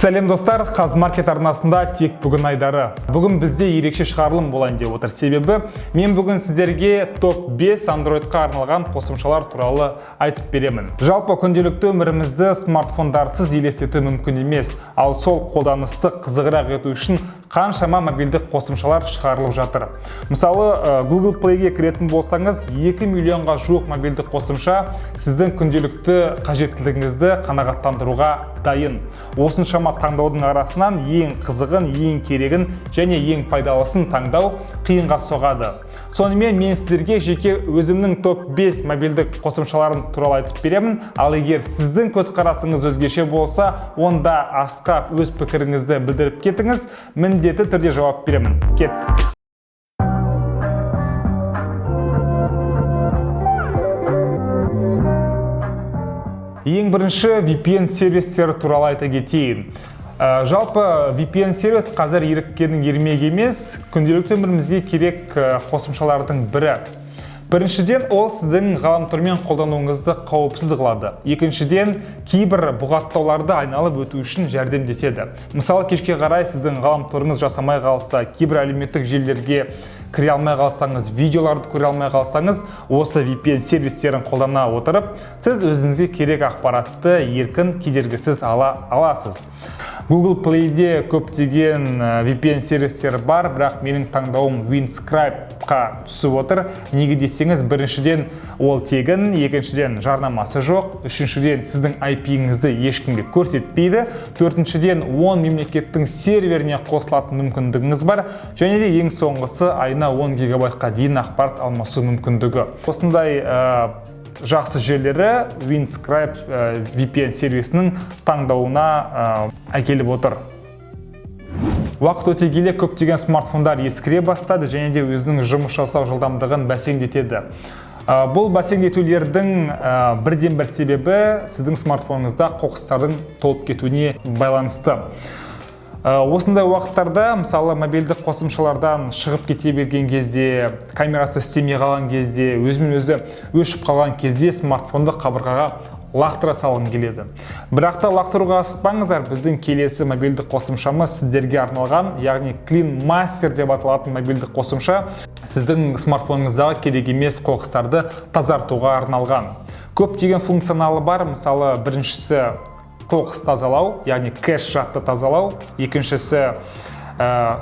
Сәлем достар, Қазмаркет арнасында тек бүгін айдары. Бүгін бізде ерекше шығарылым болайын деп отыр. Себебі мен бүгін сіздерге топ 5 Android-қа арналған қосымшалар туралы айтып беремін. Жалпы күнделікті өмірімізді смартфондарсыз елестету мүмкін емес, ал сол қолданысты қызығырақ ету үшін қаншама мобильдік қосымшалар шығарылып жатыр. Мысалы, Google Play-ге кіретін болсаңыз, 2 миллионға жуық мобильдік қосымша сіздің күнделікті қажеттілігіңізді қанағаттандыруға дайын. Осыншама таңдаудың арасынан ең қызығын, ең керегін және ең пайдалысын таңдау қиынға соғады. Сонымен мен сіздерге жеке өзімнің топ 5 мобильдік қосымшаларын туралы айтып беремін. Ал егер сіздің көзқарасыңыз өзгеше болса, онда асқақ өз пікіріңізді білдіріп кетіңіз, міндетті түрде жауап беремін. Кеттік. Ең бірінші VPN сервистері туралы айта кетейін. Жалпы VPN сервис қазір еріккеннің ермегі емес, күнделікті өмірімізге керек қосымшалардың бірі. Біріншіден, ол сіздің ғаламтормен қолдануыңызды қауіпсіз қылады. Екіншіден, кейбір бұғаттауларды айналып өту үшін жәрдемдеседі. Мысалы, кешке қарай сіздің ғаламторыңыз жасамай қалса, кейбір әлеуметтік желілерге кіре алмай қалсаңыз, видеоларды көре алмай қалсаңыз, осы VPN сервистерін қолдана отырып, сіз өзіңізге керек ақпаратты еркін кедергісіз аласыз. Google Play-де көптеген VPN сервистері бар, бірақ менің таңдауым Windscribe-қа түсіп отыр. Неге десеңіз, біріншіден ол тегін, екіншіден жарнамасы жоқ, үшіншіден сіздің IP-іңізді ешкімге көрсетпейді, төртіншіден 10 мемлекеттің серверіне қосылатын мүмкіндігіңіз бар, және де ең соңғысы айына 10 гигабайтқа дейін ақпарат алмасу мүмкіндігі. Осындай жақсы жерлері Windscribe VPN сервисінің таңдауына әкеліп отыр. Уақыт өте келе көптеген смартфондар ескіре бастады және де өзінің жұмыс жасау жылдамдығын бәсеңдетеді. Бұл бәсеңдетулердің бірден-бір себебі сіздің смартфоныңызда қоқыстардың толып кетуіне байланысты. Осындай уақыттарда, мысалы, мобильдік қосымшалардан шығып кете берген кезде, камерасы істемей қалған кезде, өзімен-өзі өшіп қалған кезде смартфонды қабырғаға лақтыра салғым келеді. Бірақ та лақтыруға асықпаңыздар, біздің келесі мобильдік қосымшамыз сіздерге арналған, яғни Clean Master деп аталатын мобильдік қосымша сіздің смартфоныңыздағы керек емес қоқыстарды тазартуға арналған. Көптеген функционалы бар, мысалы, біріншісі қоқыс тазалау, яғни кэш жадты тазалау, екіншісі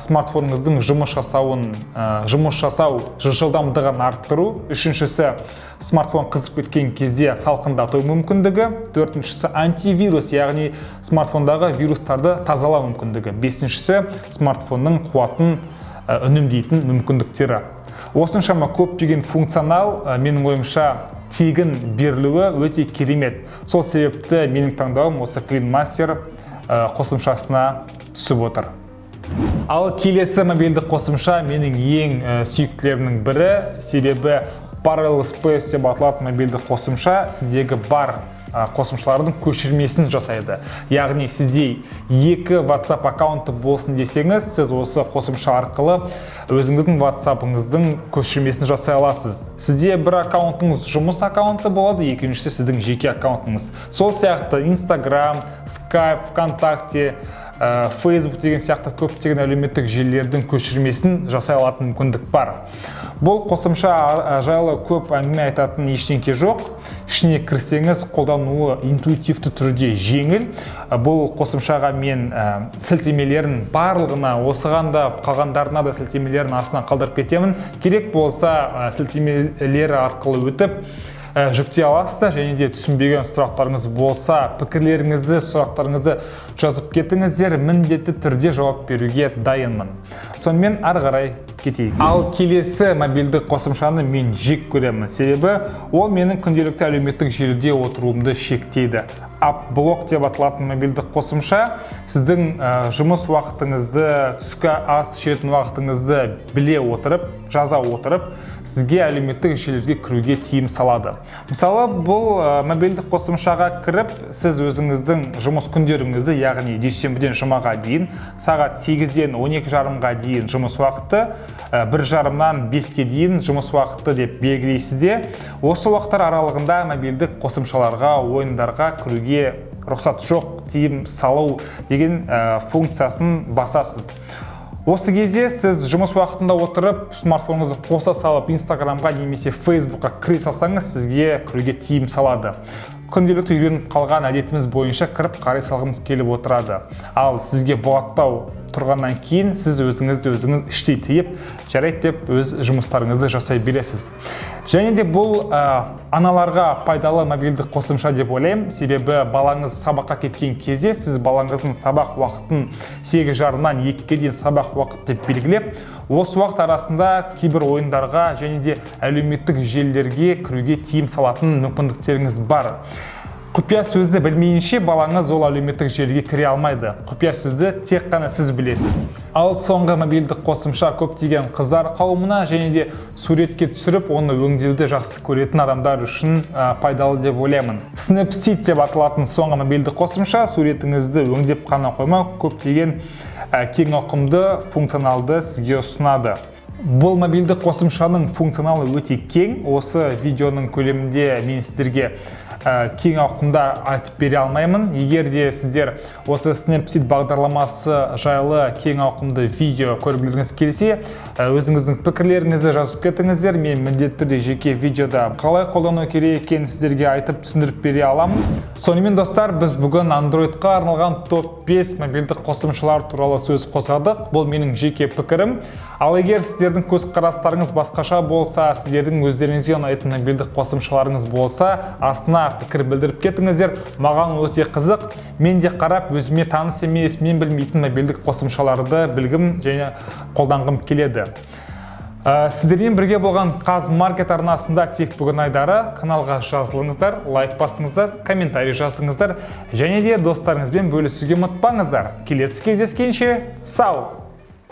смартфоныңыздың жұмыс жасау жылдамдығын арттыру, үшіншісі смартфон қызып кеткен кезде салқындату мүмкіндігі, төртіншісі антивирус, яғни смартфондағы вирустарды тазалау мүмкіндігі, бесіншісі смартфонның қуатын үнемдейтін мүмкіндіктері. Осыншама көптеген функционал менің ойымша тегін берілуі өте керемет. Сол себепті менің таңдауым осы Clean Master қосымшасына түсіп отыр. Ал келесі мобильдік қосымша менің ең сүйіктілерімнің бірі, себебі Parallel Space деп аталатын мобильдік қосымша сіздегі бар қосымшалардың көшірмесін жасайды. Яғни сізде 2 WhatsApp аккаунты болсын десеңіз, сіз осы қосымша арқылы өзіңіздің WhatsApp-ыңыздың көшірмесін жасай аласыз. Сізде бір аккаунтыңыз жұмыс аккаунты болады, екіншісі сіздің жеке аккаунтыңыз. Сол сияқты Instagram, Skype, ВКонтакте, Facebook деген сияқты көптеген әлеуметтік желілердің көшірмесін жасай алатын мүмкіндік бар. Бұл қосымша жайлы көп әңгіме айтатын ештеңке жоқ. Ішіне кірсеңіз, қолдануы интуитивті түрде жеңіл. Бұл қосымшаға мен сілтемелерін барлығына, осыған да қалғандарына да сілтемелерін астына қалдырып кетемін. Керек болса сілтемелері арқылы өтіп жүктей аласыздар, және де түсінбеген сұрақтарыңыз болса, пікірлеріңізді, сұрақтарыңызды жазып кетіңіздер, міндетті түрде жауап беруге дайынмын. Сонымен ары қарай кетейік. Ал келесі мобильдік қосымшаны мен жек көремін, себебі ол менің күнделікті әлеуметтік желіде отыруымды шектейді. Appblock деп аталатын мобильдік қосымша сіздің жұмыс уақытыңызды, түскі ас ішетін уақытыңызды біле отырып, жаза отырып, сізге әлеуметтік желілерге кіруге тыйым салады. Мысалы, бұл мобильдік қосымшаға кіріп, сіз өзіңіздің жұмыс күндеріңізді, яғни дүйсенбіден жұмаға дейін, сағат 8-ден 12:30-ға дейін жұмыс уақыты, 1:30-нан 5-ке дейін жұмыс уақыты деп белгілейсіз де, осы уақыттар аралығында мобильдік қосымшаларға, ойындарға кіруге рұқсат жоқ, тыйым салу деген функциясын басасыз. Осы кезде сіз жұмыс уақытында отырып, смартфоныңызды қоса салып, Инстаграмға немесе Фейсбукқа кіре салсаңыз, сізге кіруге тыйым салады. Күнделікті үйреніп қалған әдетіміз бойынша кіріп қарай салғымыз келіп отырады. Ал сізге бұғаттау тұрғаннан кейін сіз өзіңізді іштей тыйып, жарайды деп өз жұмыстарыңызды жасай бересіз. Және де бұл аналарға пайдалы мобильдік қосымша деп ойлаймын. Себебі балаңыз сабаққа кеткен кезде сіз балаңыздың сабақ уақытын 8:30-нан 2-ге дейін сабақ уақыт деп белгілеп, осы уақыт арасында кейбір ойындарға және де әлеуметтік желілерге кіруге тыйым салатын мүмкіндіктеріңіз бар. Құпия сөзді білмейінше балаңыз ол әлеуметтік желіге кіре алмайды. Құпия сөзді тек қана сіз білесіз. Ал соңғы мобильдік қосымша көптеген қыздар қауымына және де суретке түсіріп, оны өңдеуді жақсы көретін адамдар үшін пайдалы деп ойлаймын. Snapseed деп аталатын соңғы мобильдік қосымша суретіңізді өңдеп қана қоймай, көптеген кең ауқымды функционалды сізге ұсынады. Бұл мобильдік қосымшаның функционалы өте кең. Осы видеоның көлемінде мен сіздерге кең ауқымда айтып бере алмаймын. Егер де сіздер осы Snapseed бағдарламасы жайлы кең ауқымды видео көріп білгіңіз келсе, өзіңіздің пікірлеріңізді жазып кетіңіздер. Мен міндетті түрде жеке видеода қалай қолдану керек екенін сіздерге айтып түсіндіріп бере аламын. Сонымен достар, біз бүгін Android-қа арналған топ 5 мобильдік қосымшалар туралы сөз қозғадық. Бұл менің жеке пікірім. Ал егер сіздердің көзқарастарыңыз басқаша болса, сіздердің өздеріңізге ұнайтын мобильдік қосымшаларыңыз болса, астына пікір білдіріп кетіңіздер. Маған өте қызық. Мен де қарап, өзіме таныс емес, мен білмейтін мобильдік қосымшаларды білгім және қолданғым келеді. Сіздермен бірге болған Қазмаркет арнасында тек бүгін айдары. Каналға жазылыңыздар, лайк басыңыздар, комментарий жазыңыздар және де достарыңызбен бөлісуге ұмытпаңыздар. Келесі кездескенше сау!